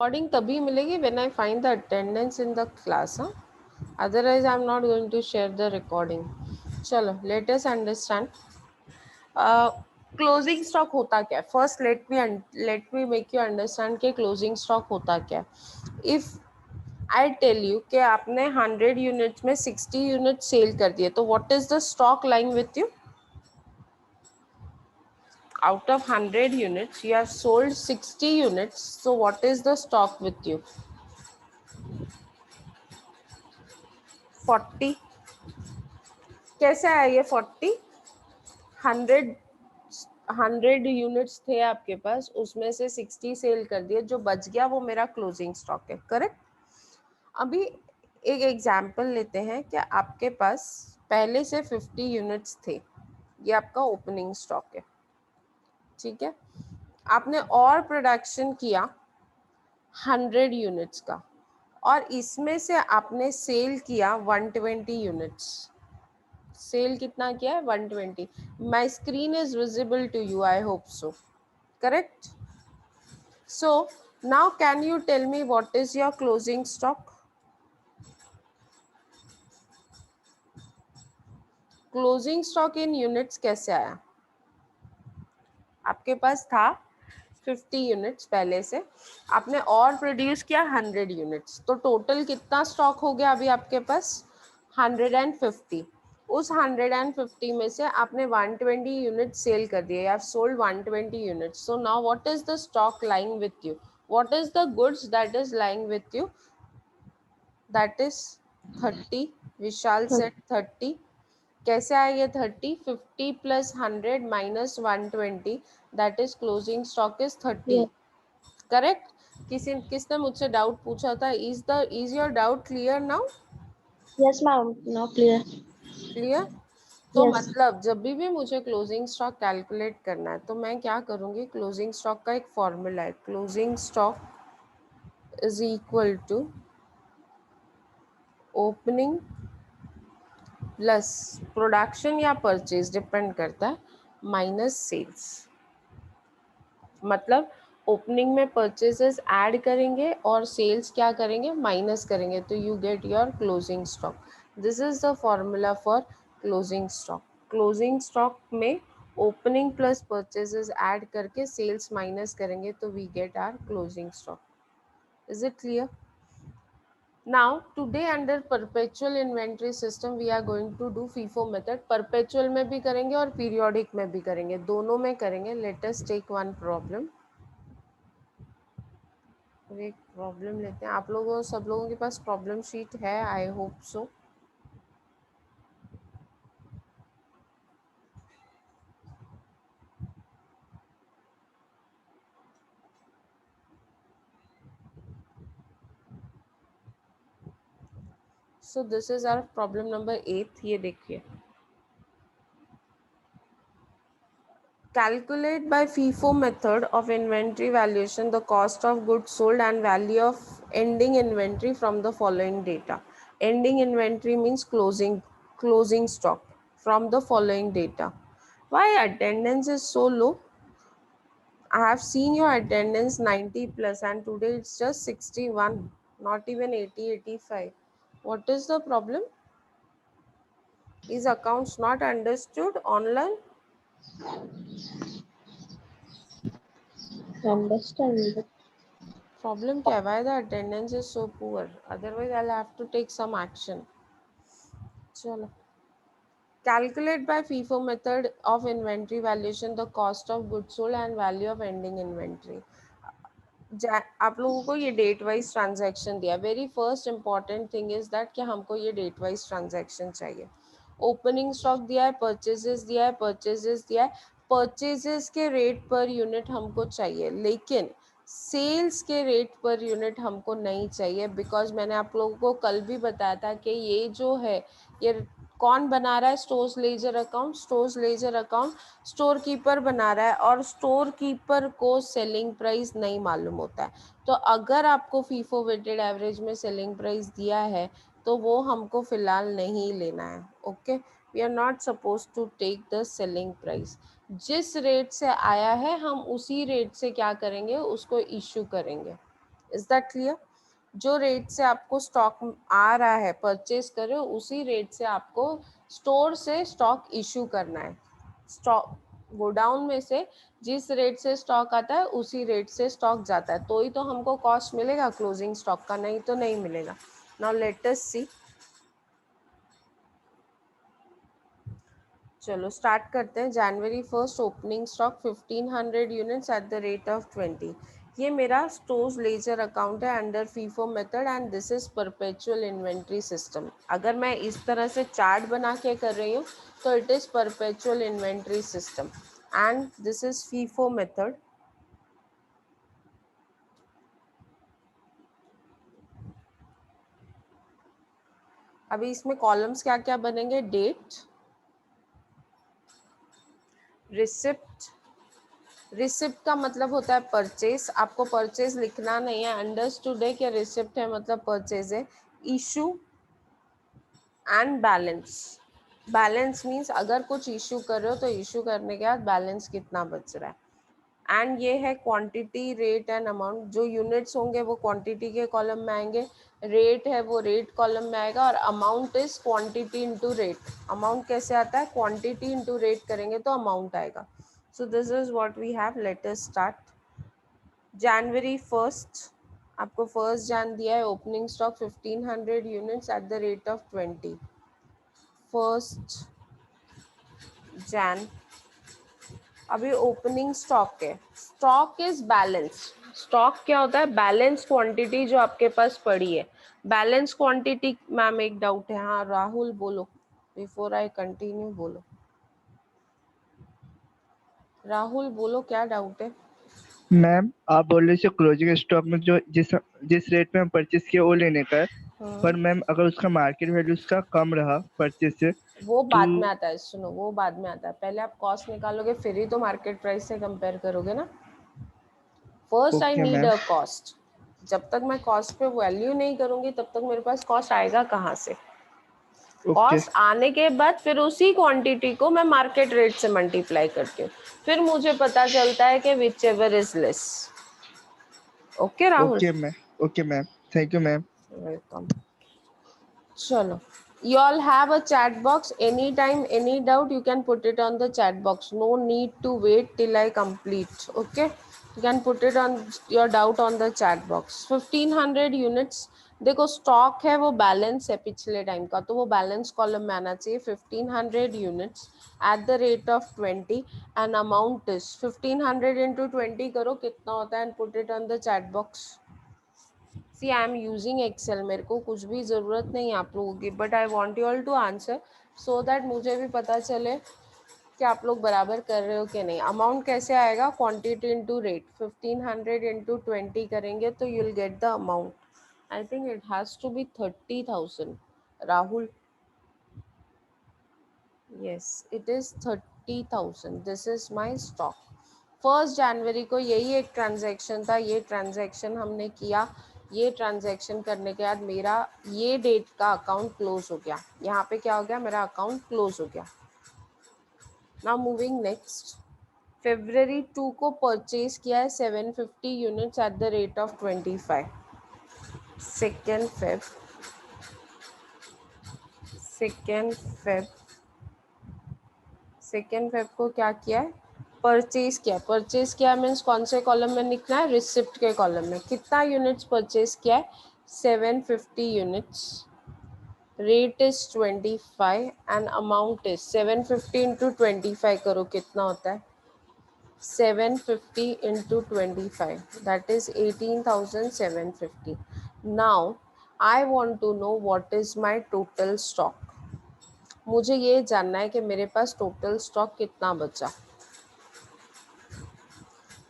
Recording तभी मिलेगी when I find the attendance in the class, हाँ, otherwise I am not going to share the recording. चलो let us understand closing stock होता क्या है. First let me make you understand कि closing stock होता क्या है. इफ आई टेल यू कि आपने 100 यूनिट्स में 60 यूनिट सेल कर दिए, तो what is the stock lying with you. Out of 100 units you have sold 60 units, so what is the stock with you. 40. कैसे आया ये 40. 100 100 यूनिट्स थे आपके पास, उसमें से 60 सेल कर दिए, जो बच गया वो मेरा क्लोजिंग स्टॉक है. करेक्ट. अभी एक एग्जांपल लेते हैं कि आपके पास पहले से 50 यूनिट्स थे, ये आपका ओपनिंग स्टॉक है. ठीक है. आपने और प्रोडक्शन किया 100 यूनिट्स का, और इसमें से आपने सेल किया 120 यूनिट्स. सेल कितना किया है 120. My screen is visible to you, I hope so. Correct. So now can you tell me what is your closing stock. Closing stock in units कैसे आया. आपके पास था 50 यूनिट्स पहले से, आपने और प्रोड्यूस किया 100 यूनिट्स, तो टोटल कितना स्टॉक हो गया अभी आपके पास 150. उस 150 में से आपने 120 यूनिट सेल कर दिए. आप sold 120 units. So now what is the stock lying with you. What is the goods that is lying with you. That is 30. Vishal set 30. कैसे आया ये 30. 50 plus 100 minus 120, that is closing stock is 30. Yes. Correct. किसने मुझसे doubt पूछा था. Is your doubt clear now. Yes, ma'am. Now clear. Clear. तो Yes. मतलब जब भी मुझे क्लोजिंग स्टॉक कैलकुलेट करना है, तो मैं क्या करूँगी. क्लोजिंग स्टॉक का एक फॉर्मूला है. Closing stock is equal to opening plus production या परचेज, डिपेंड करता है, माइनस सेल्स. मतलब ओपनिंग में परचेजेस ऐड करेंगे और सेल्स क्या करेंगे, माइनस करेंगे, तो you get your closing stock. This is the formula for closing stock. Closing stock में ओपनिंग प्लस परचेजेस ऐड करके सेल्स माइनस करेंगे, तो we get our closing stock. Is it clear. Now today under perpetual inventory system we are going to do FIFO method. perpetual में भी करेंगे और periodic में भी करेंगे, दोनों में करेंगे. Let us take one problem. एक प्रॉब्लम लेते हैं. आप लोगों सब लोगों के पास प्रॉब्लम शीट है, I hope so. So this is our problem number 8. ये देखिए. Calculate by FIFO method of inventory valuation the cost of goods sold and value of ending inventory from the following data. Ending inventory means closing stock from the following data. Why attendance is so low? I have seen your attendance 90 plus and today it's just 61, not even 80, 85. What is the problem? Is accounts not understood online? Understand. Problem क्या है? Why the attendance is so poor? Otherwise I'll have to take some action. चलो. Calculate by FIFO method of inventory valuation the cost of goods sold and value of ending inventory. आप लोगों को ये date wise transaction दिया. Very first important thing is that कि हमको ये date wise transaction चाहिए. ओपनिंग स्टॉक दिया है, परचेजेस दिया है, परचेजेस दिया है. परचेजेस के रेट पर यूनिट हमको चाहिए, लेकिन सेल्स के रेट पर यूनिट हमको नहीं चाहिए. बिकॉज मैंने आप लोगों को कल भी बताया था कि ये जो है, ये कौन बना रहा है. Stores ledger account. Stores ledger account store keeper बना रहा है, और स्टोर कीपर को सेलिंग प्राइस नहीं मालूम होता है. तो अगर आपको फीफो वेटेड एवरेज में सेलिंग प्राइस दिया है, तो वो हमको फ़िलहाल नहीं लेना है. Okay. We are not suppose to take the selling price. जिस रेट से आया है हम उसी रेट से क्या करेंगे, उसको इशू करेंगे. Is that clear? जो रेट से आपको स्टॉक आ रहा है, परचेज कर रहे हो, उसी रेट से आपको स्टोर से स्टॉक इशू करना है। स्टॉक गोडाउन में से जिस रेट से स्टॉक आता है उसी रेट से स्टॉक जाता है, तो ही तो हमको कॉस्ट मिलेगा क्लोजिंग स्टॉक का, नहीं तो नहीं मिलेगा। नाउ लेट अस सी। चलो स्टार्ट करते हैं। जनवरी 1 opening stock 1500 units at the rate of 20। ये मेरा स्टोर्स लेजर अकाउंट है under FIFO method and this is perpetual inventory system. अगर मैं इस तरह से चार्ट बना के कर रही हूँ तो it is perpetual inventory system and this is FIFO method. अभी इसमें कॉलम्स क्या क्या बनेंगे? Date, receipt. रिसिप्ट का मतलब होता है परचेस, आपको परचेस लिखना नहीं है, अंडरस्टूड है कि रिसिप्ट है मतलब परचेज है। Issue and balance. Balance means अगर कुछ इशू कर रहे हो तो इशू करने के बाद बैलेंस कितना बच रहा है। एंड ये है क्वांटिटी, रेट एंड अमाउंट। जो यूनिट्स होंगे वो क्वांटिटी के कॉलम में आएंगे, रेट है वो रेट कॉलम में आएगा, और amount is quantity into rate. Amount कैसे आता है? क्वांटिटी इनटू रेट करेंगे तो अमाउंट आएगा। So this is what we have. Let us start. जनवरी 1 आपको 1 जन दिया है, opening stock 1500 units at the rate of 20। 1 Jan अभी ओपनिंग स्टॉक है। Stock is balance. स्टॉक क्या होता है? बैलेंस क्वांटिटी जो आपके पास पड़ी है। बैलेंस क्वांटिटी, मैम एक डाउट है। हाँ राहुल बोलो, बिफोर आई कंटिन्यू बोलो। राहुल बोलो, क्या डाउट है? मैम आप बोल रहे थे क्लोजिंग स्टॉक में जो जिस जिस रेट में हम परचेस किया वो लेने का है, पर मैम अगर उसका मार्केट वैल्यू उसका कम रहा परचेस से वो तो। बाद में आता है, सुनो वो बाद में आता है। पहले आप कॉस्ट निकालोगे फिर ही तो मार्केट प्राइस से कंपेयर करोगे ना। First I okay need ma'am. A cost. जब तक मैं कॉस्ट पे वैल्यू नहीं करूंगी तब तक मेरे पास कॉस्ट आएगा कहाँ से? ओके कॉस्ट आने के बाद फिर उसी क्वांटिटी को मैं मार्केट रेट से मल्टीप्लाई करती हूँ, फिर मुझे पता चलता है कि which ever is less. Okay Rahul? Okay ma'am. Okay ma'am, thank you ma'am. Welcome. चलो, you all have a chat box. Anytime any doubt you can put it on the chat box. No need to wait till I complete. Okay, you can put it on your doubt on the chat box. 1500 units. देखो stock है वो balance है पिछले time का, तो वो balance column में आना चाहिए। 1500 units at the rate of 20 and amount is 1500 into 20 करो कितना होता है and put it on the chat box. See I am using Excel, मेरे को कुछ भी ज़रूरत नहीं है आप लोगों की, but I want you all to answer so that मुझे भी पता चले कि आप लोग बराबर कर रहे हो कि नहीं। अमाउंट कैसे आएगा? Quantity into rate. 1500 इंटू 20 करेंगे तो you will get the amount. I think it has to be 30,000। Rahul, yes it is 30,000। This is my stock. 1 जनवरी को यही एक ट्रांजैक्शन था, ये ट्रांजैक्शन हमने किया। ये ट्रांजैक्शन करने के बाद मेरा ये डेट का अकाउंट क्लोज हो गया। यहाँ पे क्या हो गया? मेरा अकाउंट क्लोज हो गया। Now moving next. फेब्रवरी 2 को परचेज किया है 750 units at the rate of 25। Second Feb second Feb को क्या किया है? परचेज किया। परचेज किया मीन्स कौन से कॉलम में लिखना है? रिसिप्ट के कॉलम में। कितना यूनिट्स परचेज किया है? 750 units. Rate is 25 and amount is 750 into 25 करो कितना होता है? 750 into 25 that is 18,750। Now I want to know what is my total stock. मुझे ये जानना है कि मेरे पास टोटल स्टॉक कितना बचा।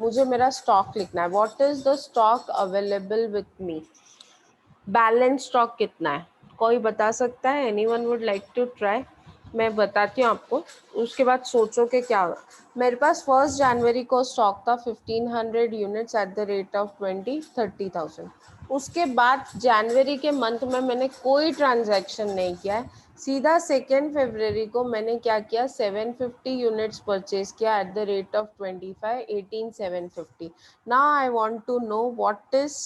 मुझे मेरा स्टॉक लिखना है। What is the stock available with me. Balance stock कितना है? कोई बता सकता है? Anyone would like to try? मैं बताती हूँ आपको, उसके बाद सोचो कि क्या होगा। मेरे पास 1 जनवरी को स्टॉक था 1500 units at the rate of 30,000। उसके बाद जनवरी के मंथ में मैंने कोई ट्रांजैक्शन नहीं किया है। सीधा 2 फरवरी को मैंने क्या किया? 750 यूनिट्स परचेज किया at the rate of 25, 18,750। Now I want to know what is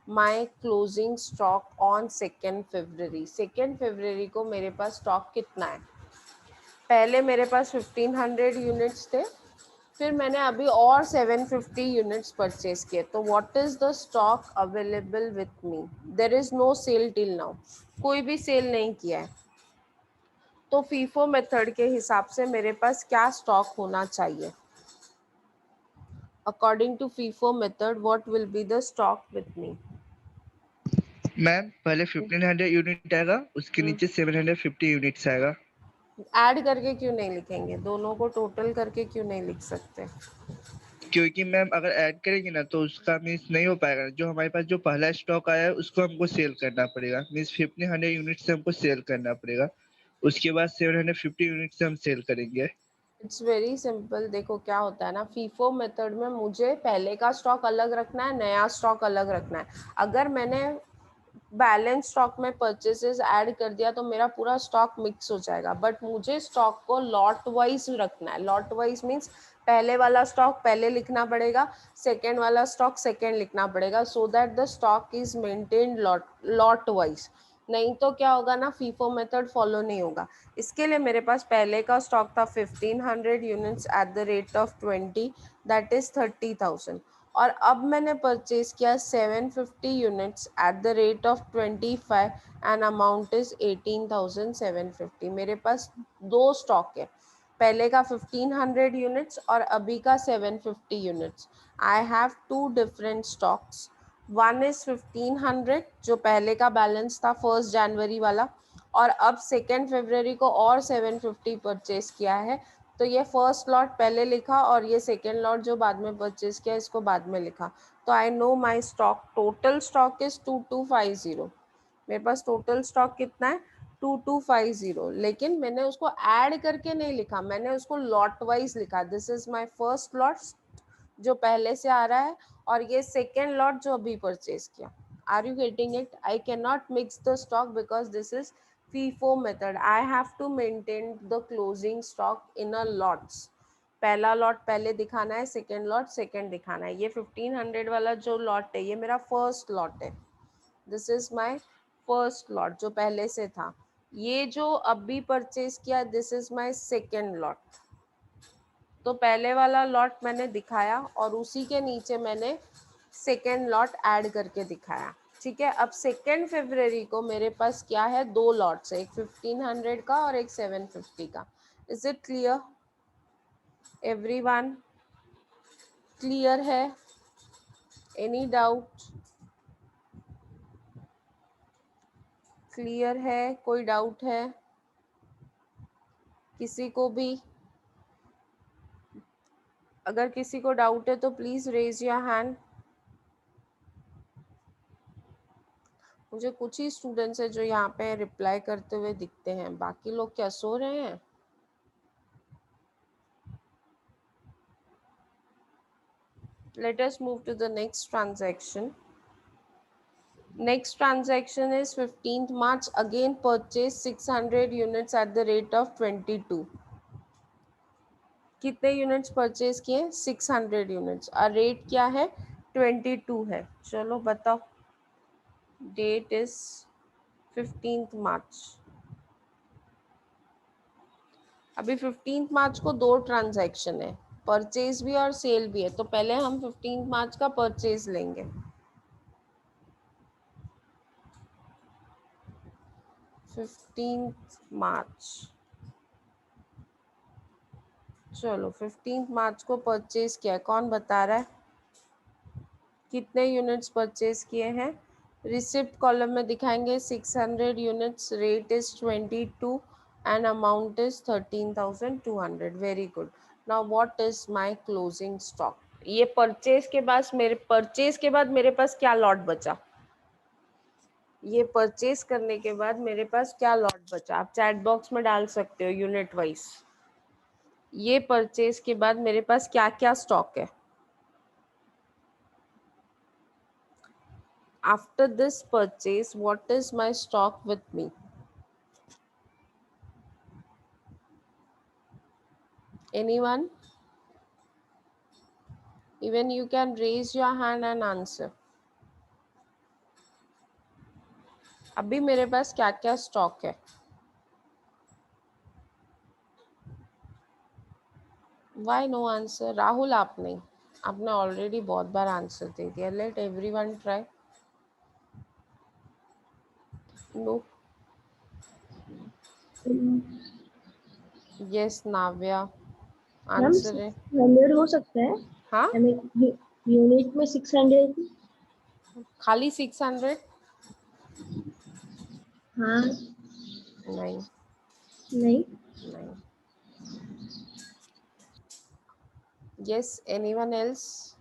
my closing stock on 2 फरवरी। 2 फरवरी को मेरे पास स्टॉक कितना है? पहले मेरे पास 1500 यूनिट्स थे, फिर मैंने अभी और 750 यूनिट्स परचेज किए, तो what is the stock available with me? There is no sale till now, कोई भी सेल नहीं किया है, तो फीफो मेथड के हिसाब से मेरे पास क्या स्टॉक होना चाहिए? According to FIFO method what will be the stock with me? Ma'am पहले 1500 यूनिट आएगा, उसके नीचे 750 यूनिट्स आएगा। ऐड करके क्यों नहीं लिखेंगे? दोनों को टोटल करके क्यों नहीं लिख सकते? क्योंकि मैम अगर ऐड करेंगे ना तो उसका मीन्स नहीं हो पाएगा। जो हमारे पास जो पहला स्टॉक आया है उसको हमको सेल करना पड़ेगा, मीन्स 1500 यूनिट से हमको सेल करना पड़ेगा, उसके बाद 750 यूनिट से हम सेल करेंगे। It's very simple. देखो क्या होता है ना, फीफो मेथड में मुझे पहले का स्टॉक अलग रखना है, नया स्टॉक अलग रखना है। अगर मैंने बैलेंस स्टॉक में परचेसेस ऐड कर दिया तो मेरा पूरा स्टॉक मिक्स हो जाएगा, बट मुझे स्टॉक को लॉट वाइज रखना है। लॉट वाइज मीन्स पहले वाला स्टॉक पहले लिखना पड़ेगा, सेकेंड वाला स्टॉक सेकेंड लिखना पड़ेगा, so that the stock is maintained lot wise. नहीं तो क्या होगा ना, फीफो मेथड फॉलो नहीं होगा। इसके लिए मेरे पास पहले का स्टॉक था 1500 units at the rate of 20, that is 30,000, और अब मैंने परचेज किया 750 units at the rate of 25 and amount is 18,750। मेरे पास दो स्टॉक है, पहले का 1500 यूनिट्स और अभी का 750 units. I have two different stocks. One is 1500 जो पहले का बैलेंस था 1 जनवरी वाला, और अब 2 फरवरी को और 750 परचेज किया है, तो ये फर्स्ट लॉट पहले लिखा और ये सेकेंड लॉट जो बाद में परचेज किया इसको बाद में लिखा। तो I know my stock, total stock is 2250। मेरे पास टोटल स्टॉक कितना है? 2250, लेकिन मैंने उसको ऐड करके नहीं लिखा, मैंने उसको लॉट वाइज लिखा। This is my first lot जो पहले से आ रहा है, और ये सेकेंड लॉट जो अभी परचेज किया। Are you getting it? I can not mix the stock because this is FIFO method. I have to maintain the closing stock in a lots. पहला लॉट पहले दिखाना है, सेकेंड लॉट सेकेंड दिखाना है। ये 1500 वाला जो लॉट है ये मेरा फर्स्ट लॉट है, this is my first lot जो पहले से था। ये जो अभी परचेज किया this is my second lot. तो पहले वाला लॉट मैंने दिखाया और उसी के नीचे मैंने सेकेंड लॉट ऐड करके दिखाया। ठीक है, अब 2 फरवरी को मेरे पास क्या है? दो लॉट्स है, एक 1500 का और एक 750 का। Is it clear everyone? Clear है? Any doubt? क्लियर है? कोई डाउट है किसी को भी? अगर किसी को डाउट है तो प्लीज रेज योर हैंड। मुझे कुछ ही स्टूडेंट्स है जो यहाँ पे रिप्लाई करते हुए दिखते हैं, बाकी लोग क्या सो रहे हैं? Let us move to the next transaction. Next transaction is 15th March. Again purchase 600 units at the rate of 22. कितने यूनिट्स परचेज किए? 600 यूनिट्स। और रेट क्या है? 22 है। चलो बताओ, डेट इज 15th मार्च। अभी 15th मार्च को दो ट्रांजैक्शन है, परचेज भी और सेल भी है, तो पहले हम 15th मार्च का परचेज लेंगे। 15th मार्च, चलो 15th मार्च को परचेज किया है, कौन बता रहा है कितने यूनिट्स परचेज किए हैं? रिसिप्ट कॉलम में दिखाएंगे 600 units, rate is 22 and amount is 13,200। Very good. Now what is my closing stock? ये परचेज के बाद मेरे पास क्या लॉट बचा? ये परचेज करने के बाद मेरे पास क्या लॉट बचा? आप चैट बॉक्स में डाल सकते हो यूनिट वाइज। ये परचेज के बाद मेरे पास क्या क्या स्टॉक है? After this purchase, what is my stock with me? Anyone? Even you can raise your hand and answer. अभी मेरे पास क्या क्या स्टॉक है? Why no answer? राहुल आप नहीं, आपने ऑलरेडी बहुत बार आंसर दे दिया. Let everyone try. No. Yes Navya, ma'am answer है. 600 हो सकता है. हाँ, हमें यूनिट में 600. खाली 600? हाँ. नहीं नहीं. नहीं. Yes, anyone else?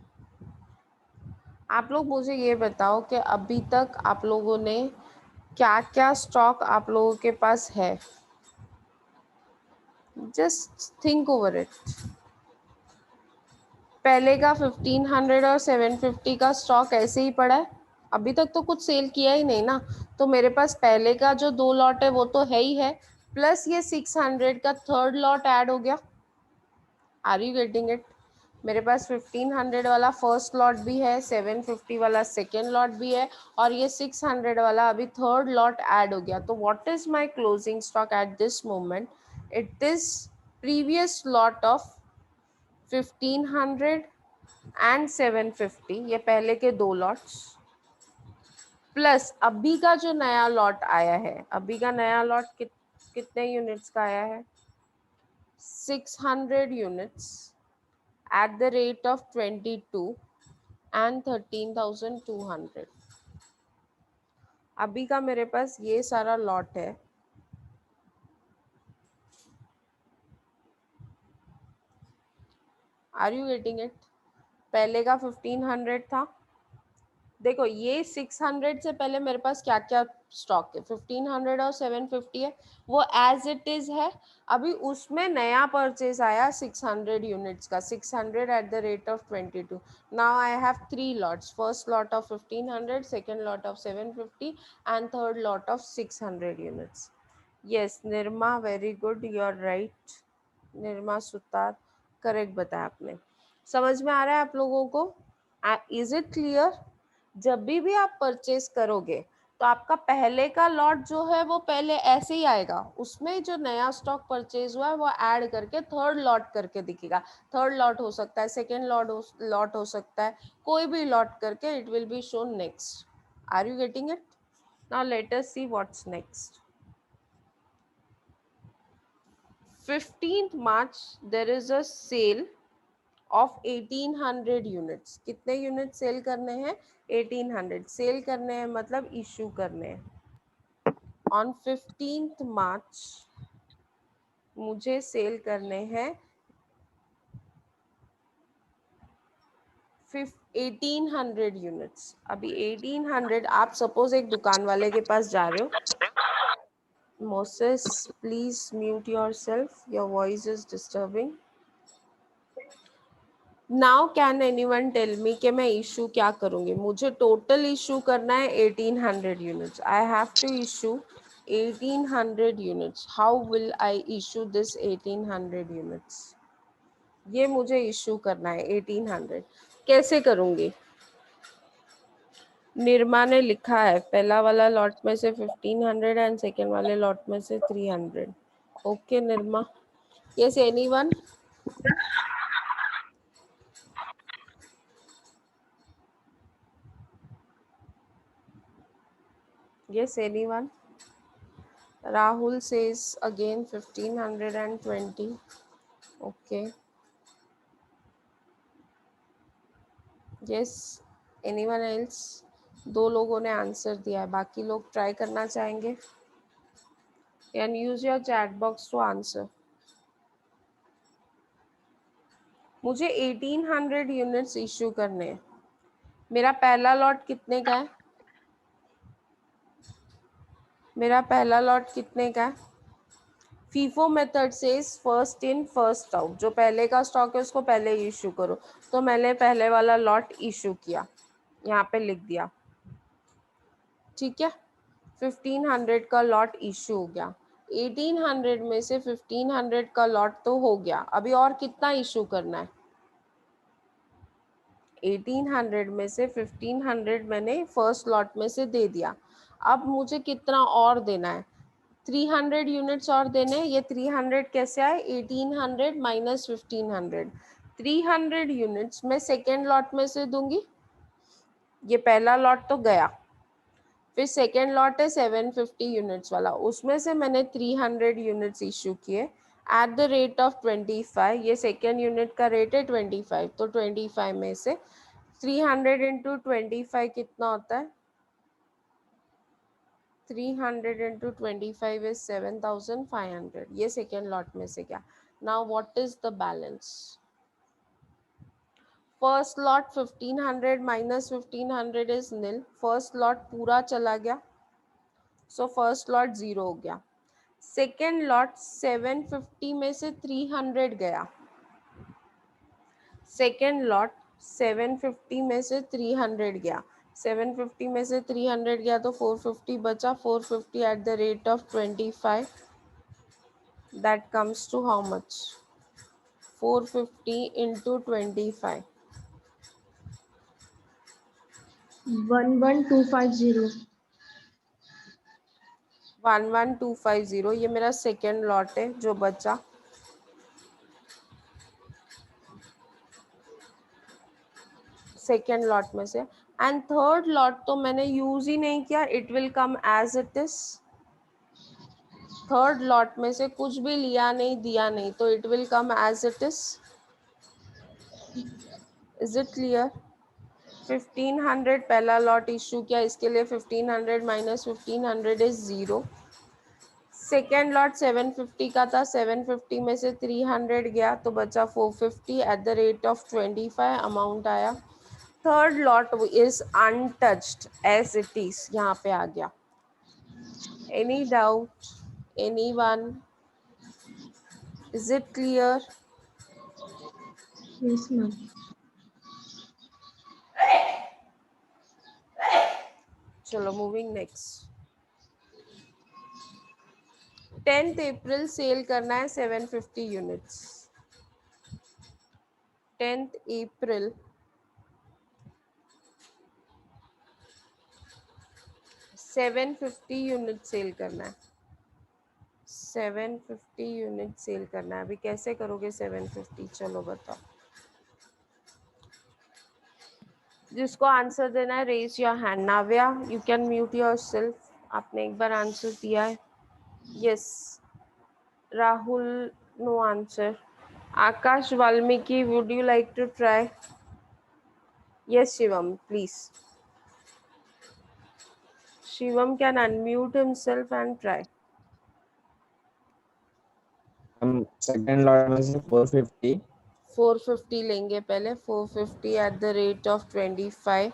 आप लोग मुझे ये बताओ कि अभी तक आप लोगों ने क्या क्या स्टॉक आप लोगों के पास है. Just think over it. पहले का 1500 और 750 का स्टॉक ऐसे ही पड़ा है. अभी तक तो कुछ सेल किया ही नहीं ना. तो मेरे पास पहले का जो 2 लॉट है वो तो है ही है, प्लस ये 600 का थर्ड लॉट ऐड हो गया. Are you getting it? मेरे पास 1500 वाला फर्स्ट लॉट भी है, 750 वाला सेकेंड लॉट भी है, और ये 600 वाला अभी थर्ड लॉट ऐड हो गया. तो what is my closing stock at this moment? It is previous lot of 1500 and 750, ये पहले के 2 लॉट्स, प्लस अभी का जो नया लॉट आया है. अभी का नया लॉट कितने यूनिट्स का आया है? 600 units at the rate of 22 and 13,200. अभी का मेरे पास ये सारा लॉट है. Are you getting it? पहले का 1500 था. देखो ये 600 से पहले मेरे पास क्या क्या स्टॉक है. 1500 और 750 है, वो एज इट इज है. अभी उसमें नया परचेज आया 600 यूनिट्स का, 600 at the rate of 22. Now I have 3 lots. First lot of 1500, second lot of 750 and third lot of 600 units. Yes Nirma, very good, you are right. Nirma Sutar, correct बताया आपने. समझ में आ रहा है आप लोगों को? Is it clear? जब भी आप परचेज करोगे तो आपका पहले का लॉट जो है वो पहले ऐसे ही आएगा, उसमें जो नया स्टॉक परचेज हुआ है वो ऐड करके थर्ड लॉट करके दिखेगा. थर्ड लॉट हो सकता है, सेकेंड लॉट हो सकता है, कोई भी लॉट करके it will be shown next. Are you getting it? Now let us see what's next. 15th March there is a sale of 1800 units. कितने यूनिट सेल करने हैं? 1800 सेल करने हैं, मतलब इशू करने हैं. ऑन 15th March मुझे सेल करने हैं 1800 यूनिट्स. अभी 1800, आप सपोज एक दुकान वाले के पास जा रहे हो. Moses please mute your self, your voice is disturbing. Now can anyone tell me कि मैं इशू क्या करूँगी? मुझे टोटल इशू करना है 1800 units. I have to issue 1800 units. How will I issue this 1800 units? ये मुझे इशू करना है 1800. कैसे करूँगी? निर्मा ने लिखा है पहला वाला लॉट में से 1500 एंड सेकेंड वाले लॉट में से 300. Okay Nirma. Yes anyone? Yes, anyone? Rahul says again 1520. Okay. Yes. Anyone else? 2 लोगों ने आंसर दिया है, बाकी लोग ट्राई करना चाहेंगे? Can use your chat box to answer. मुझे 1800 यूनिट्स इशू करने हैं. मेरा पहला लॉट कितने का है? मेरा पहला लॉट कितने का है? फीफो मेथड से फर्स्ट इन फर्स्ट आउट. जो पहले का स्टॉक है उसको पहले इशू करो. तो मैंने पहले वाला लॉट इशू किया, यहाँ पे लिख दिया. ठीक है, 1500 का लॉट इशू हो गया. 1800 में से 1500 का लॉट तो हो गया. अभी और कितना इशू करना है? 1800 में से 1500 मैंने फर्स्ट लॉट में से दे दिया. अब मुझे कितना और देना है, 300 यूनिट्स और देने। ये 300 कैसे आए, 1800 माइनस 1500, 300 यूनिट्स मैं सेकेंड लॉट में से दूंगी। ये पहला लॉट तो गया, फिर सेकेंड लॉट है 750 यूनिट्स वाला, उसमें से मैंने 300 यूनिट्स इशू किए एट द रेट ऑफ 25। ये सेकेंड यूनिट का रेट है 25, तो 25 में से 300 इंटू 25 कितना होता है, 300 इंटू 25 इज 7500। ये सेकेंड लॉट में से क्या। Now what is the balance, first lot 1500 minus 1500 is nil, first lot पूरा चला गया, सो फर्स्ट लॉट जीरो हो गया। सेकेंड लॉट 750 में से 300 गया, सेकेंड लॉट 750 में से 300 गया, 750 में से 300 गया तो 450 बचा, 450 at the rate of 25, that comes to how much, 450 into 25, 11250. 11250। ये मेरा सेकेंड लॉट है जो बचा, सेकेंड लॉट में से। एंड थर्ड लॉट तो मैंने यूज ही नहीं किया, it will come as it is. Third lot में से कुछ भी लिया नहीं दिया नहीं, तो it will come as it is it clear. 1500 पहला लॉट इशू किया, इसके लिए 1500 minus 1500 is zero. Second lot 750 का था, 750 में से 300 गया तो बचा 450 at the rate of 25, amount आया। Third lot is untouched as it is, यहाँ पे आ गया। Any doubt, any one, is it clear. Yes, ma'am. चलो मूविंग नेक्स्ट। 10th अप्रैल सेल करना है 750 यूनिट्स, 10th अप्रैल 750 यूनिट सेल करना है, 750 यूनिट सेल करना है। अभी कैसे करोगे 750, चलो बताओ। जिसको आंसर देना है raise your hand. Navya you can mute yourself, आपने एक बार आंसर दिया है। Yes, Rahul no answer. Akash Valmiki would you like to try. Yes Shivam please, Shivam can unmute himself and try. हम सेकंड लॉट में से 450 450 लेंगे पहले, 450 at the rate of 25,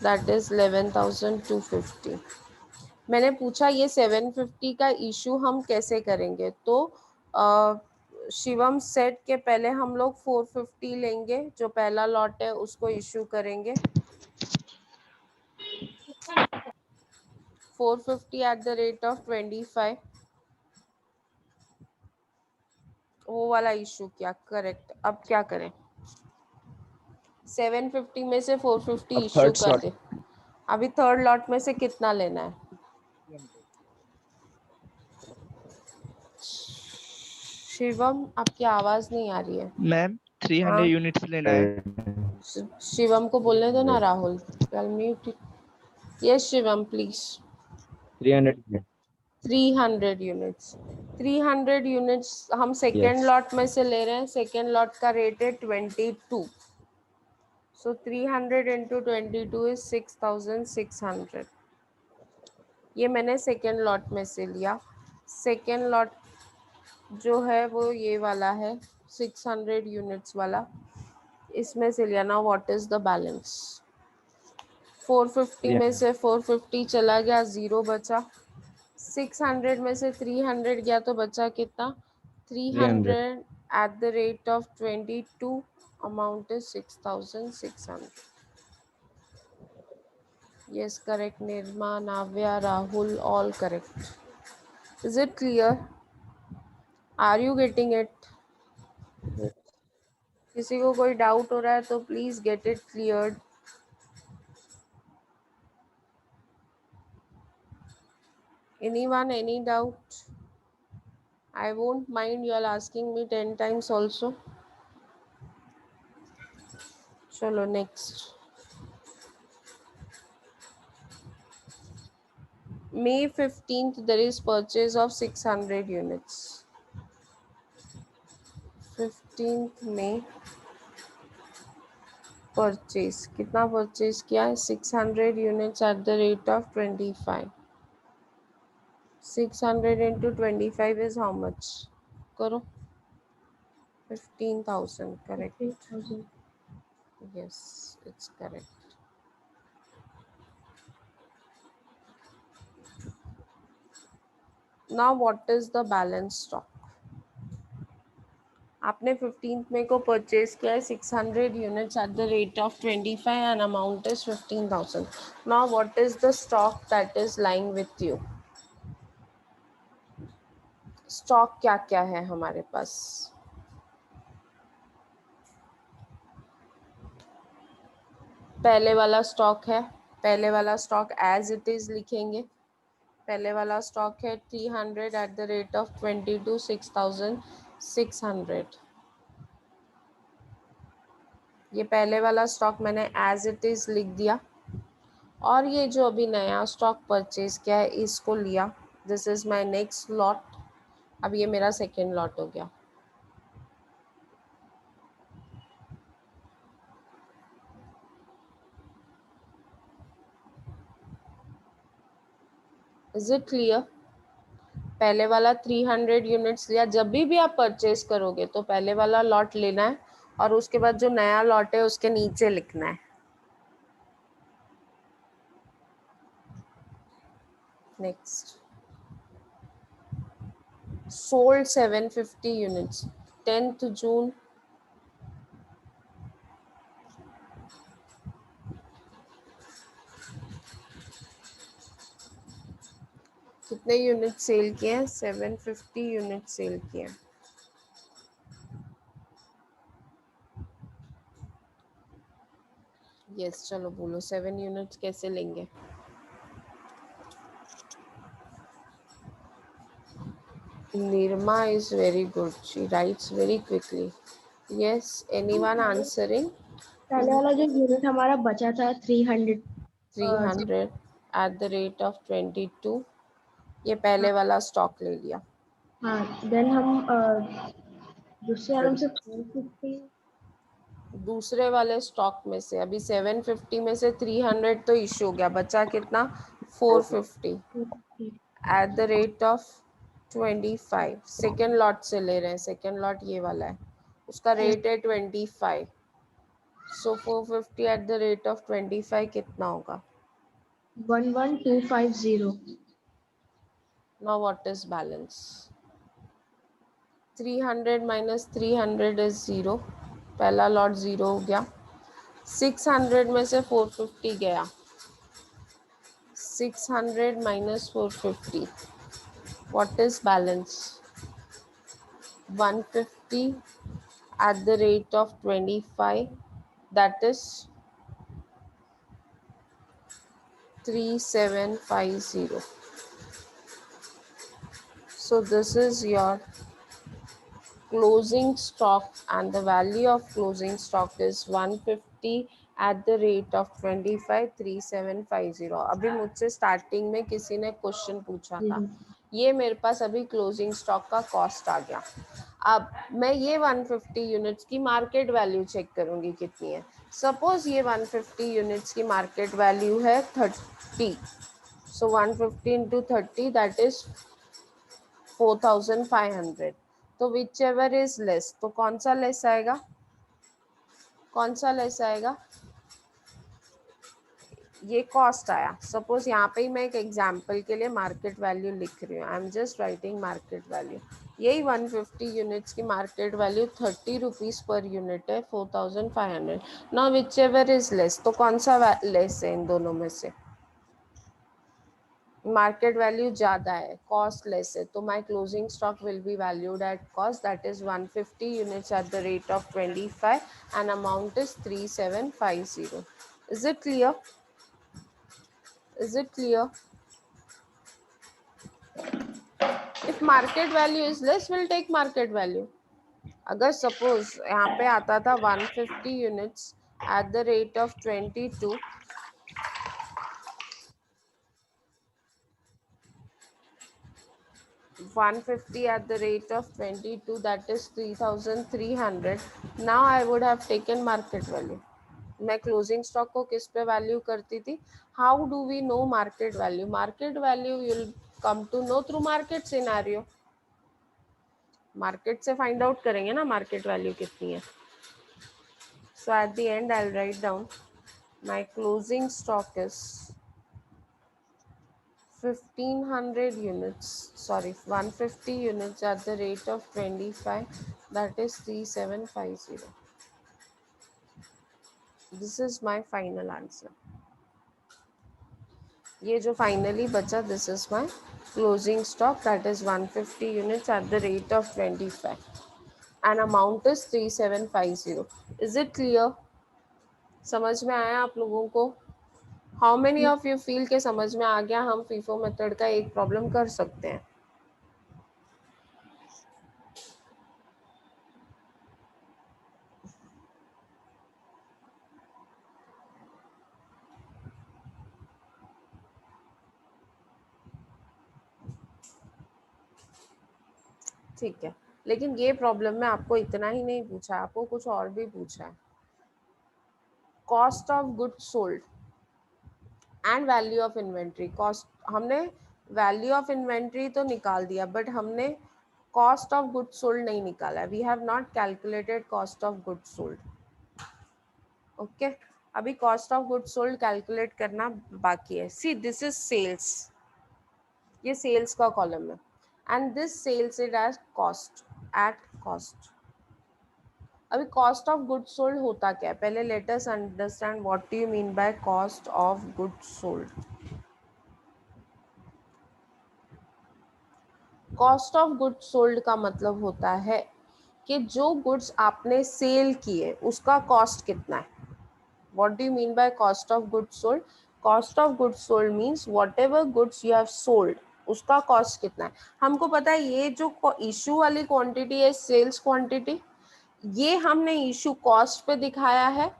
that is 11,250। मैंने पूछा ये 750 का इशू हम कैसे करेंगे, तो शिवम सेट के पहले हम लोग 450 लेंगे, जो पहला लॉट है उसको इशू करेंगे 450 एट द रेट ऑफ 25, वो वाला इशू किया करेक्ट। अब क्या करें, 750 में से 450 अब इशू थर्ड कर शॉट दे। अभी थर्ड लॉट में से कितना लेना है, शिवम आपकी आवाज नहीं आ रही है। मैम 300 हाँ यूनिट्स लेना है। शिवम को बोलने दो ना Rahul, mute. Yes Shivam please. 300 300 units, 300 units हम सेकेंड यस लॉट में से ले रहे हैं। सेकेंड लॉट का रेट है 22, सो 300 इंटू 22 इज 6600। ये मैंने सेकेंड लॉट में से लिया। सेकेंड लॉट जो है वो ये वाला है 600 यूनिट्स वाला, इसमें से लिया। ना व्हाट इज द बैलेंस, 450 में 300 से 450 चला गया, ज़ीरो बचा। 600 में से 300 गया तो बचा कितना, 300 300 at the rate of 22, amount is 6600। Yes correct, Nirma, Navya, Rahul, all correct. Is it clear, are you getting it. किसी को कोई डाउट हो रहा है तो please get it cleared. Anyone, any doubt? I won't mind you all asking me 10 times also. Chalo, next. May 15th, there is purchase of 600 units. 15th May purchase. कितना purchase किया है? 600 units at the rate of 25. 600 into 25 is how much? करो. 15,000, correct. 15,000. Yes, it's correct. Now what is the balance stock? आपने 15th May को purchase किया है 600 units at the rate of 25 and amount is 15,000. Now what is the stock that is lying with you? Stock क्या क्या है हमारे पास? पहले वाला स्टॉक है, पहले वाला स्टॉक एज इट इज लिखेंगे. पहले वाला स्टॉक है 300 एट द रेट ऑफ 22 6,600. ये पहले वाला स्टॉक मैंने एज इट इज लिख दिया. और ये जो अभी नया स्टॉक परचेज किया है इसको लिया. This is my next lot. अब ये मेरा सेकेंड लॉट हो गया. Is it clear? पहले वाला 300 यूनिट्स लिया. जब भी आप परचेज करोगे तो पहले वाला लॉट लेना है और उसके बाद जो नया लॉट है उसके नीचे लिखना है. Next. Sold 750 units 10th June. कितने यूनिट सेल किए हैं? 750 यूनिट सेल किए हैं. यस, चलो बोलो 7 यूनिट्स कैसे लेंगे? Nirma is very good. She writes very quickly. Yes, anyone answering? पहले वाला जो यूनिट हमारा बचा था 300. 300 at the rate of 22. ये पहले वाला स्टॉक ले लिया. हाँ, देन हम दूसरे आलम से 450. दूसरे वाले स्टॉक में से अभी 750 में से 300 तो इशू हो गया. बचा कितना? 450 at the rate of 25. Second lot से ले रहे हैं. सेकेंड लॉट ये वाला है, उसका रेट है 25. सो 450 एट द रेट ऑफ 25 कितना होगा? 11,250. Now what is balance? 300 minus 300 is 0. पहला लॉट 0 हो गया. 600 में से 450 गया. 600 minus 450, what is balance? 150 at the rate of 25, that is 3750. So this is your closing stock and the value of closing stock is 150 at the rate of 25 3750. अभी मुझसे starting में किसी ने क्वेश्चन पूछा था. ये मेरे पास अभी क्लोजिंग स्टॉक का कॉस्ट आ गया. अब मैं ये 150 यूनिट्स की मार्केट वैल्यू चेक करूंगी कितनी है. सपोज ये 150 यूनिट्स की मार्केट वैल्यू है 30. सो 150 इंटू 30 दैट इज 4,500. तो विच एवर इज लेस, तो कौन सा लेस आएगा? कौन सा लेस आएगा? ये कॉस्ट आया. सपोज यहाँ पे ही मैं एक एग्जांपल के लिए मार्केट वैल्यू लिख रही हूँ. I am just writing market value. यही 150 यूनिट्स की market value 30 rupees per unit है. 4,500. Now which ever is less, तो कौन सा लेस है इन दोनों में से? मार्केट वैल्यू ज़्यादा है, कॉस्ट लेस है, तो my closing stock will be valued at cost, that is 150 units at the rate of 25 and amount is 3750. Is it clear? Is it clear? If market value is less will take market value. अगर suppose यहाँ पे आता था 150 units at the rate of 22, 150 at the rate of 22, that is 3300. Now I would have taken market value. मैं closing stock को किस पे value करती थी? How do we know market value? Market value you'll come to know through market scenario. Market से find out करेंगे ना market value कितनी है. So at the end I will write down my closing stock is 1500 units, sorry, 150 units at the rate of 25, that is 3750. This is my final answer. ये जो finally बचा, this is my closing stock, that is 150 units at the rate of 25 and amount is 3750. Is it clear? समझ में आया आप लोगों को? How many of you feel के समझ में आ गया हम FIFO मेथड का एक प्रॉब्लम कर सकते हैं? ठीक है, लेकिन ये प्रॉब्लम में आपको इतना ही नहीं पूछा, आपको कुछ और भी पूछा है. Cost of goods sold and value of inventory. Cost, हमने वैल्यू ऑफ इन्वेंट्री तो निकाल दिया, बट हमने कॉस्ट ऑफ गुड्स सोल्ड नहीं निकाला. We have not calculated cost of goods sold. Okay, अभी cost of goods sold calculate करना बाकी है. सी दिस इज सेल्स, ये सेल्स का कॉलम है and this sales it as cost, at cost. अभी कॉस्ट ऑफ गुड्स सोल्ड होता क्या है? पहले let us understand what do you mean by cost of goods sold. Cost of goods sold का मतलब होता है कि जो गुड्स आपने सेल किए उसका कॉस्ट कितना है. What do you mean by cost of goods sold? Cost of goods sold means what ever goods you have sold, उसका कॉस्ट कितना है. हमको पता है ये जो इशू वाली क्वांटिटी है सेल्स क्वांटिटी, ये हमने इशू कॉस्ट पे दिखाया है.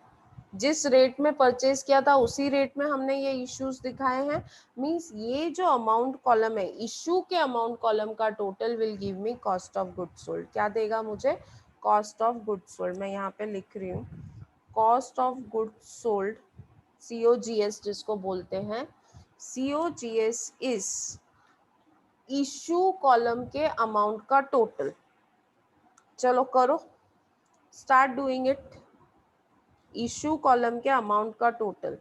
जिस रेट में परचेज किया था उसी रेट में हमने ये इश्यूज दिखाए हैं. मींस ये जो अमाउंट कॉलम है, इशू के अमाउंट कॉलम का total will give me cost of goods sold. क्या देगा मुझे? Cost of goods sold. मैं यहाँ पे लिख रही हूँ cost of goods sold, COGS जिसको बोलते हैं. COGS इज इशू कॉलम के अमाउंट का टोटल. चलो करो, start doing it. Issue column के अमाउंट का टोटल.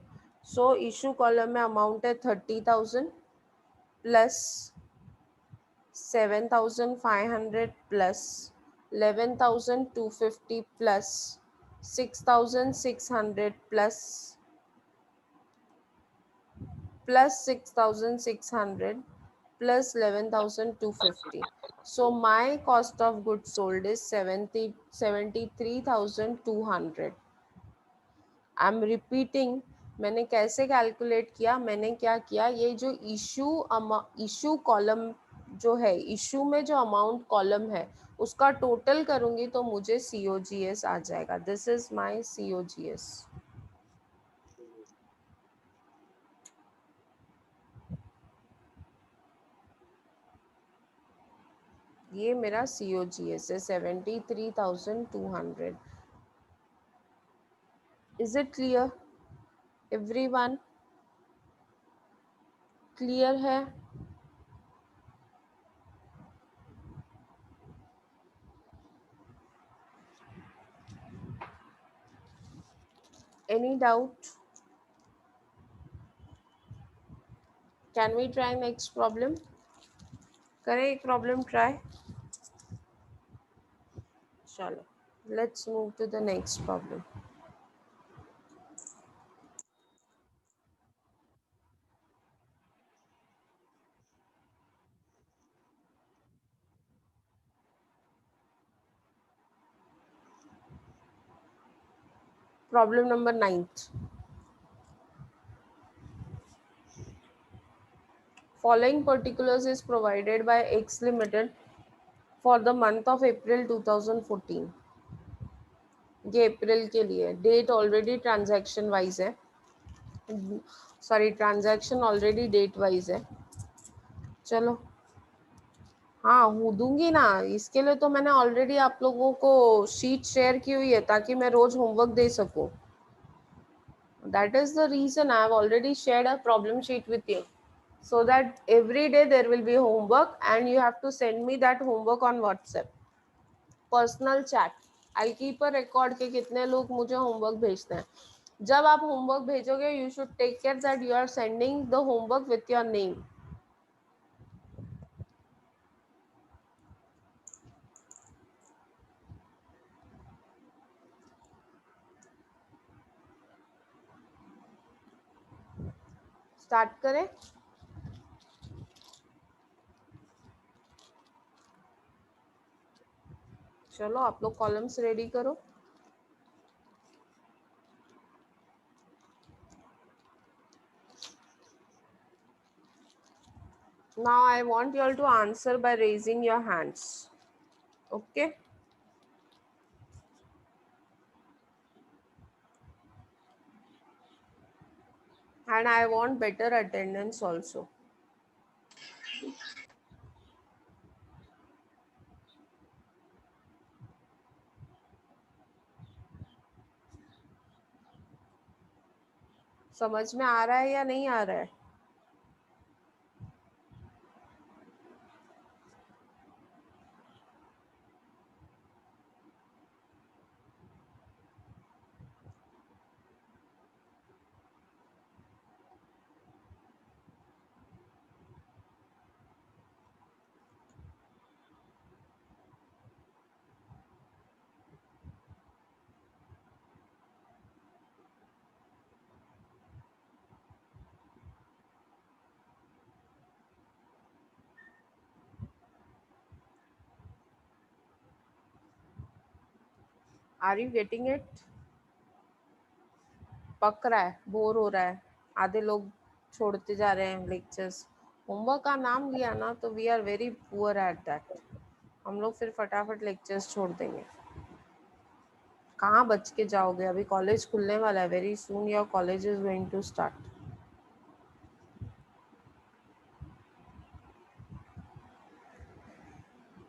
सो इशू कॉलम में अमाउंट है 30,000 plus 7,500 plus 11,250 plus 6,600 plus 6,600 plus 11,250. So my cost of goods sold is 73,200. I'm repeating. मैंने कैसे कैलकुलेट किया? मैंने क्या किया, ये जो इशू कॉलम जो है, इशू में जो अमाउंट कॉलम है उसका टोटल करूंगी तो मुझे COGS आ जाएगा. This is my COGS. ये मेरा COGS है 73,200. Is it clear? Everyone clear है? Any doubt? Can we try next problem? करें एक प्रॉब्लम ट्राई. चलो, let's move to the next problem. Problem number 9. Following particulars is provided by X Limited for the month of April 2014. ये अप्रैल के लिए, date already transaction wise है, sorry transaction already date wise है। चलो हाँ हूँ दूंगी ना, इसके लिए तो मैंने ऑलरेडी आप लोगों को शीट शेयर की हुई है ताकि मैं रोज होमवर्क दे सकूं। That is the reason I have already shared a problem sheet with you so that every day there will be homework and you have to send me that homework on WhatsApp personal chat. I'll keep a record कि कितने लोग मुझे homework भेजते हैं। जब आप homework भेजोगे you should take care that you are sending the homework with your name. Start करें? चलो आप लोग कॉलम्स रेडी करो। Now I want you all to answer by raising your hands. Okay? And I want better attendance also. समझ में आ रहा है या नहीं आ रहा है? Are you getting it? पक रहा है, बोर हो रहा है, आधे लोग छोड़ते जा रहे हैं लेक्चर्स। होमवर्क का नाम लिया ना तो we are very poor at that, हम लोग फिर फटाफट लेक्चर्स छोड़ देंगे। कहाँ बच के जाओगे, अभी कॉलेज खुलने वाला है, very soon your college is going to start.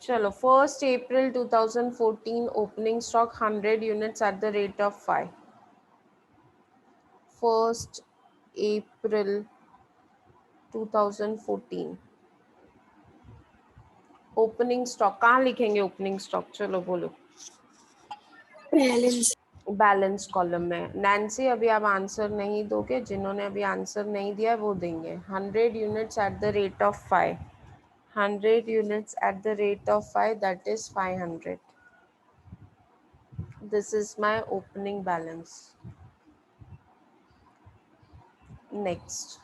चलो 1st April 2014 opening stock 100 units at the rate of 5. 1st April 2014 opening stock कहाँ लिखेंगे? ओपनिंग स्टॉक चलो बोलो। बैलेंस कॉलम में। नैन्सी अभी आप आंसर नहीं दोगे, जिन्होंने अभी आंसर नहीं दिया वो देंगे। 100 units at the rate of 5, 100 units at the rate of 5, that is 500. This is my opening balance. Next,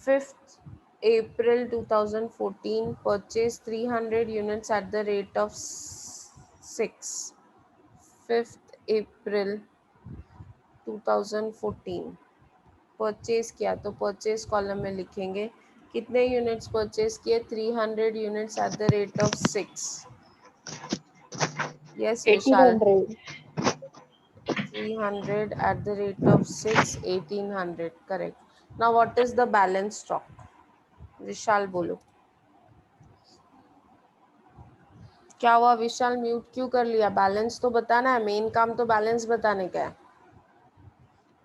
5th April 2014 purchase 300 units at the rate of 6. 5th April 2014 purchase किया तो परचेज कॉलम में लिखेंगे कितने units purchase किए? 300 units at the rate of 6. Yes Vishal. 300 at the rate of 6, 1800, correct. Now what is the balance stock? विशाल बोलो। क्या हुआ विशाल, mute क्यों कर लिया? बैलेंस तो बताना है, मेन काम तो बैलेंस बताने का है।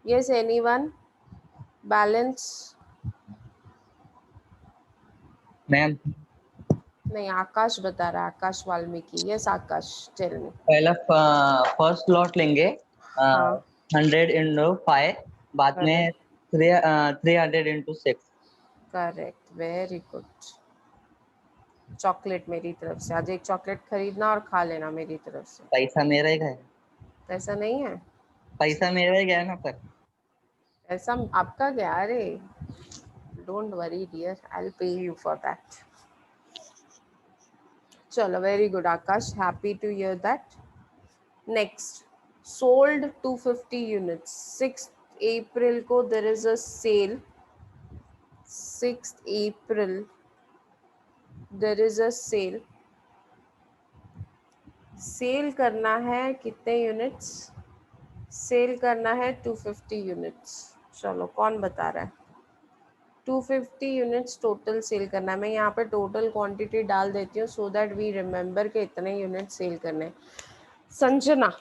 Yes anyone? बैलेंस मैम नहीं, आकाश बता रहा है, आकाश वाल्मीकि। यस आकाश टेल मी। पहला फर्स्ट लॉट लेंगे हाँ 100 into 5, बाद में 300 into 6. Correct, very good. Chocolate मेरी तरफ से, आज एक चॉकलेट खरीदना और खा लेना मेरी तरफ से। पैसा मेरा ही है, ऐसा नहीं है, पैसा मेरा ही गया ना सर। ऐसा आपका क्या? अरे don't worry dear, I will pay you for that. चलो very good Akash, happy to hear that. Next, sold 250 units 6 April को। There is a sale 6th April there is a sale. Sale करना है कितने units? Cell करना है 250 units. चलो कौन बता रहा है? 250 यूनिट्स टोटल सेल करना है. मैं यहाँ पे टोटल क्वांटिटी डाल देती हूँ सो दैट वी रिमेम्बर के इतने यूनिट सेल करने हैं. संजना.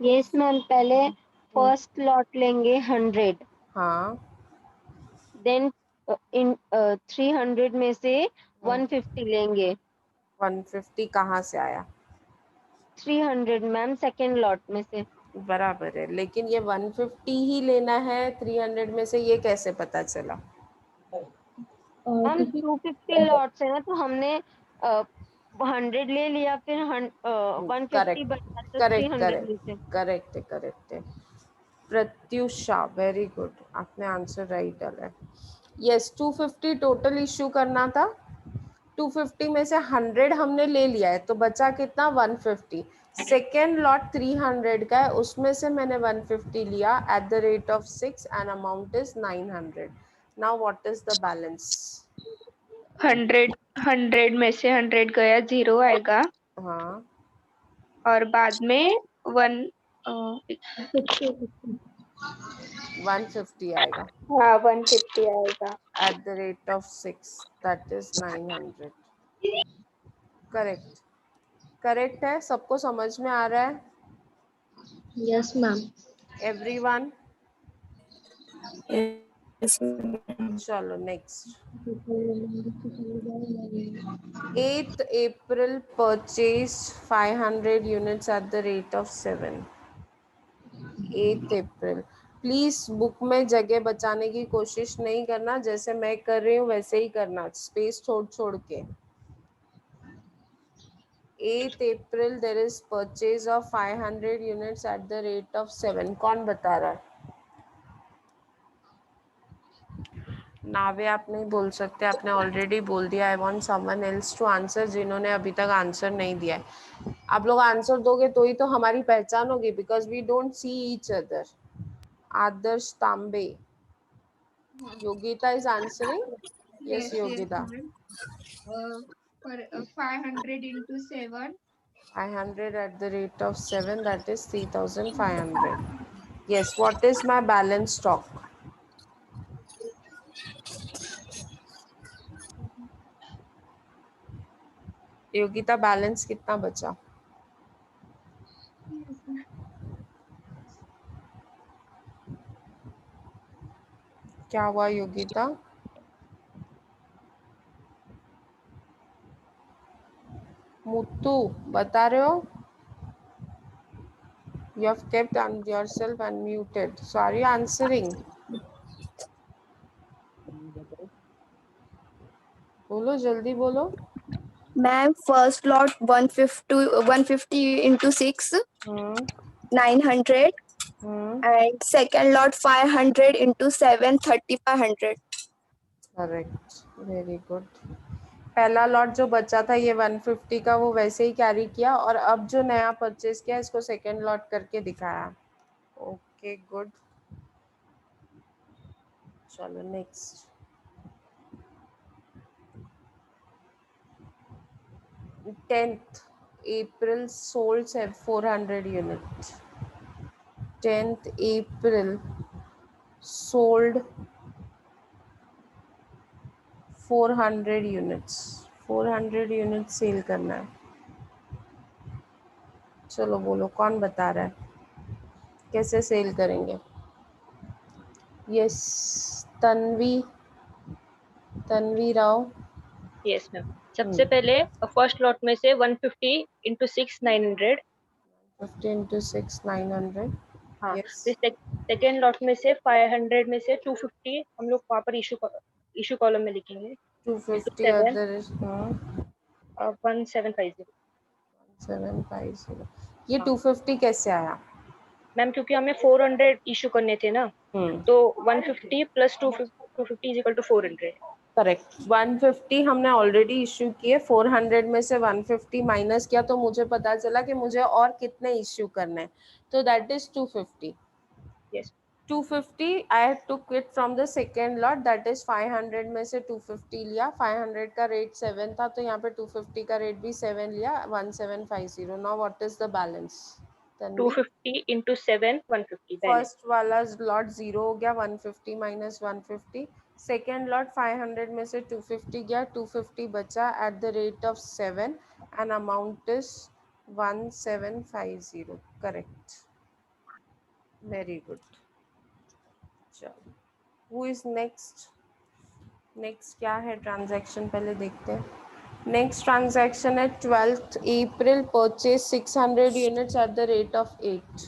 यस मैम, पहले फर्स्ट लॉट लेंगे 100, हाँ. देन इन 300 में से 150 लेंगे. 150 कहाँ से आया? 300 मैम सेकेंड लॉट में से. बराबर है, लेकिन ये 150 ही लेना है 300 में से, ये कैसे पता चला? मैम 250 लॉट्स है ना, तो हमने 100 ले लिया, फिर 150 करेक्ट बचा तो करेक्ट 300 करेक्ट में से. करेक्ट है, करेक्ट है. प्रत्युषा, वेरी गुड, आपने आंसर राइट डाला है. यस, 250 टोटल इश्यू करना था. 250 में से 100 हमने ले लिया है, तो बचा कितना? 150. सेकेंड लॉट 300 का है, उसमें से मैंने 150 लिया eight the rate of 6 and amount is 900. Now what is the balance? 100 में से 100 गया, 0 आएगा. हाँ. और बाद में 150 आएगा 150 आएगा. at the rate of 6, that is 900. Correct. Correct है, सबको समझ में आ रहा है? Yes ma'am. Everyone. Yes, ma'am. चलो next. 8th April purchased 500 units at the rate of 7. 8th April. Please book में जगह बचाने की कोशिश नहीं करना, जैसे मैं कर रही हूँ वैसे ही करना, स्पेस छोड़ छोड़ के. 8th April there is purchase of 500 units at the rate of 7. कौन बता रहा है? नावे आप नहीं बोल सकते, आपने ऑलरेडी बोल दिया. I want someone else to answer, जिन्होंने अभी तक आंसर नहीं दिया है. आप लोग आंसर दोगे तो ही तो हमारी पहचान होगी, because we don't see each other. Adarsh Tambe. Yogita is answering. Yes Yogita. For 500 into 7. 500 at the rate of 7, that is 3500. Yes, what is my balance stock? Yogita, balance कितना बचा? क्या हुआ योगिता? मुत्तू बता रहे हो? You have kept yourself unmuted. So are you answering? बोलो, जल्दी बोलो. Ma'am, first lot 150 into 6, 900. And second lot 500 into 7, 3500. Correct, very good. पहला लॉट जो बचा था ये 150 का, वो वैसे ही कैरी किया, और अब जो नया परचेज किया इसको सेकेंड लॉट करके दिखाया. Okay good. चलो next. 10th April sold 400 units. 10th April sold 400 units. 400 units cell करना है. चलो बोलो, कौन बता रहा है? कैसे सेल करेंगे? Yes, Tanvi Rao. Yes ma'am. सबसे पहले फर्स्ट लॉट में से 150 into 6 900. 50 into 6 900. हाँ. Yes. सेकेंड लॉट में से 500 में से 250 हम लोग वहाँ पर इशू कॉलम में लिखेंगे. 250 other is 1750. 1750. ये 250 कैसे आया? मैम क्योंकि हमें 400 इशू करने थे ना, तो 150 plus 250 is equal to 400. Correct. 150 हमने ऑलरेडी इश्यू किए, 400 में से 150 माइनस किया, तो मुझे पता चला कि मुझे और कितने इश्यू करने हैं, तो that is 250. Yes. 250 I took it from the second lot, that is 500 में से 250 लिया, 500 का रेट 7 था तो यहाँ पे 250 का रेट भी 7 लिया, 1750. Now what is the balance? 250 into 7, 150 balance. First वाला लॉट 0 हो गया, 150 माइनस 150. सेकेंड लॉट 500 में से 250 गया, 250 बचा eight the rate of 7 and amount is 1750. Correct, very good. चलो, हु इज नेक्स्ट? नेक्स्ट क्या है ट्रांजैक्शन, पहले देखते हैं. नेक्स्ट ट्रांजैक्शन है 12th April, purchase 600 units at the rate of 8.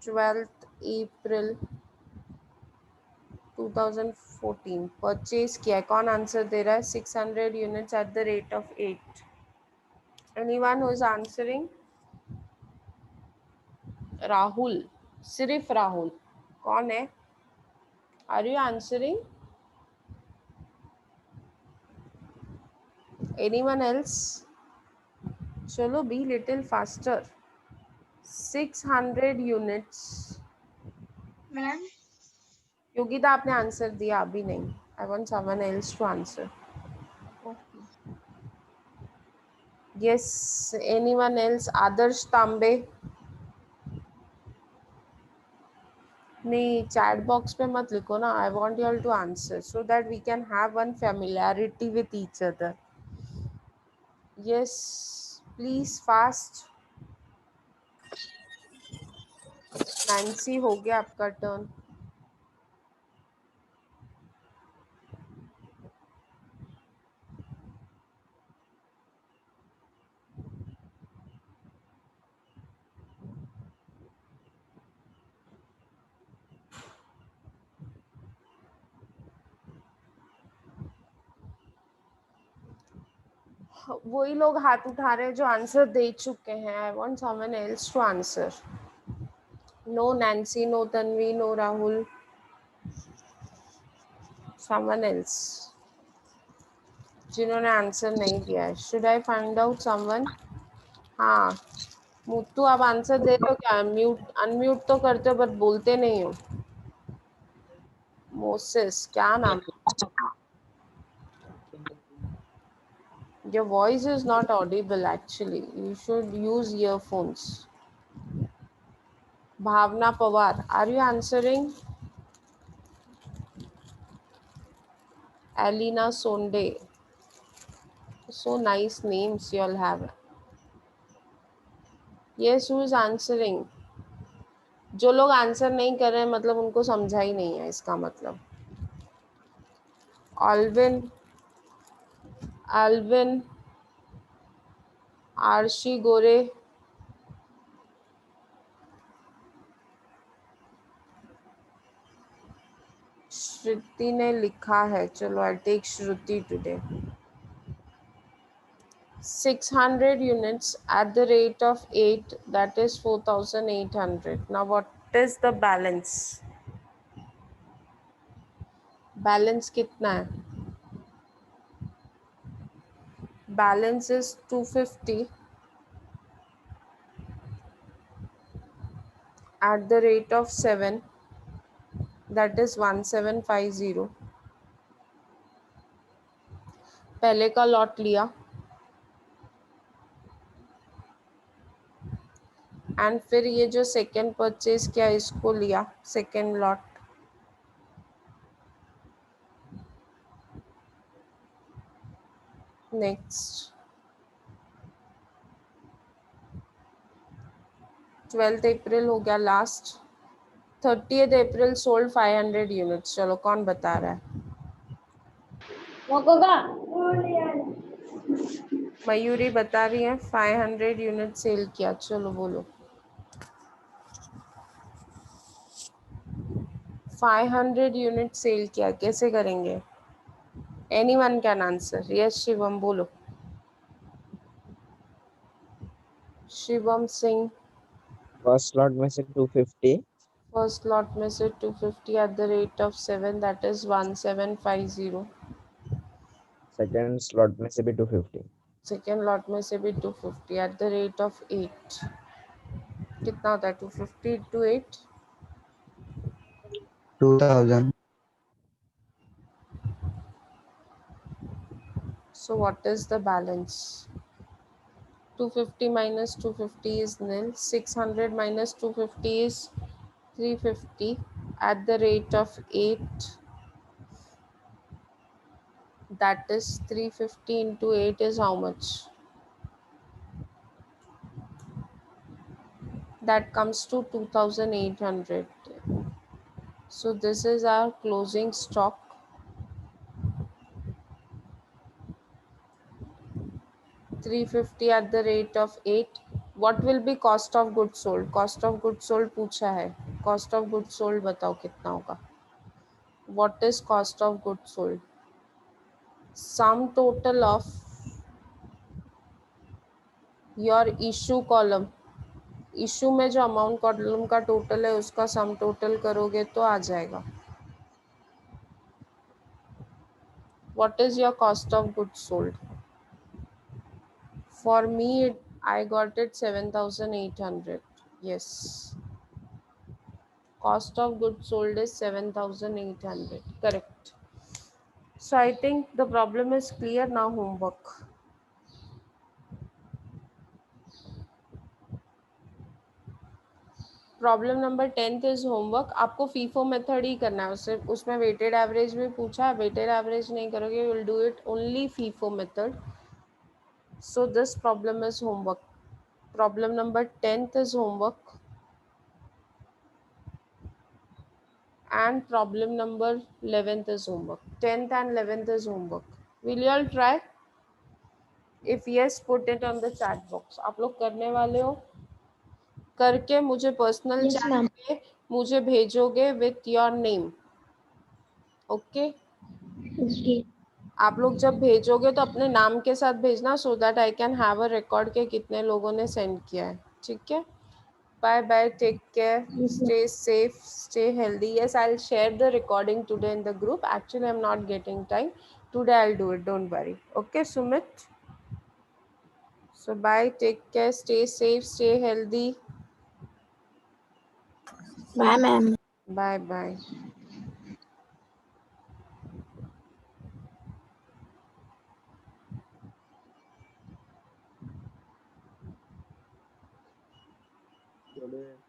12th April 2014 purchase किया है. कौन आंसर दे रहा है? 600 units at the rate of 8. Anyone who is answering? Rahul, सिर्फ राहुल. कौन है? Are you answering? Anyone else? चलो, be little faster. 600 units. Ma'am Yogita, आपने आंसर दिया? अभी नहीं. I want someone else to answer. Yes, anyone else? Adarsh Tambe? नहीं, चैट बॉक्स पे मत लिखो ना. I want you all to answer so that we can have one familiarity with each other. Yes, please fast. Nancy, हो गया आपका turn. वही लोग हाथ उठा रहे हैं जो आंसर दे चुके हैं. I want someone else to answer. No Nancy, no Tanvi, no Rahul. Someone else जिन्होंने आंसर नहीं दिया है. Should I find out someone? हाँ, मुत्तू, आप आंसर दे रहे हो क्या? अनम्यूट तो करते हो बट बोलते नहीं हो. मोसेस, क्या नाम? Your voice is not audible actually. You should use earphones. Bhavna Pawar, are you answering? Alina Sonde. So nice names you all have. Yes, who is answering? जो लोग आंसर नहीं कर रहे हैं मतलब उनको समझा ही नहीं है, इसका मतलब. Alvin, आरशी गोरे. श्रुति ने लिखा है. चलो, I take Shruti today. 600 units at the rate of 8, that is 4800. Now what is the balance? Balance कितना है? Balance is 250 at the rate of 7, that is 1750. पहले का लॉट लिया एंड फिर ये जो सेकेंड परचेज किया इसको लिया, second lot. Next 12th April हो गया last. 30th April sold 500 units. चलो, कौन बता रहा है? मयूरी बता रही है 500 यूनिट सेल किया. चलो बोलो. 500 यूनिट सेल किया, कैसे करेंगे? Anyone can answer. Yes Shivam, बोलो. शिवम सिंह. फर्स्ट लॉट में से 250. फर्स्ट लॉट में से 250 eight the rate of 7, that is 1750. Second slot में से भी 250. सेकेंड लॉट में से भी 250 एट द रेट ऑफ 8. कितना होता है 250 to 8? 2000. So what is the balance? 250 minus 250 is nil. 600 minus 250 is 350 at the rate of 8. That is 350 into 8 is how much? That comes to 2800. So this is our closing stock. 350 at the rate of 8. What will be cost of goods sold? Cost of goods sold पूछा है. Cost of goods sold बताओ कितना होगा? What is cost of goods sold? Sum total of your issue column. Issue में जो amount column का total है उसका सम टोटल करोगे तो आ जाएगा. What is your cost of goods sold? For me, I got it 7,800. Yes. Cost of goods sold is 7,800. Correct. So I think the problem is clear now. Homework. Problem number 10th is homework. आपको FIFO method ही करना है. उसमें weighted average भी पूछा है. Weighted average नहीं करोगे, will do it only FIFO method. So this problem is homework. Problem number 10th is homework and problem number 11th is homework. 10th and 11th is homework. Will you all try? If yes, put it on the chat box. आप लोग करने वाले हो? करके मुझे personal Yes, chat ma'am. पे मुझे भेजोगे विथ योर नेम. ओके. जी. आप लोग जब भेजोगे तो अपने नाम के साथ भेजना, so that I can have a record के कितने लोगों ने सेंड किया है. ठीक है. Bye bye. Take care. Yes, ma'am. Stay safe. Stay healthy. Yes, I'll share the recording today in the group. Actually, I'm not getting time. Today I'll do it. Don't worry. Okay, Sumit? So bye. Take care. Stay safe. Stay healthy. Bye, ma'am. Bye bye. Today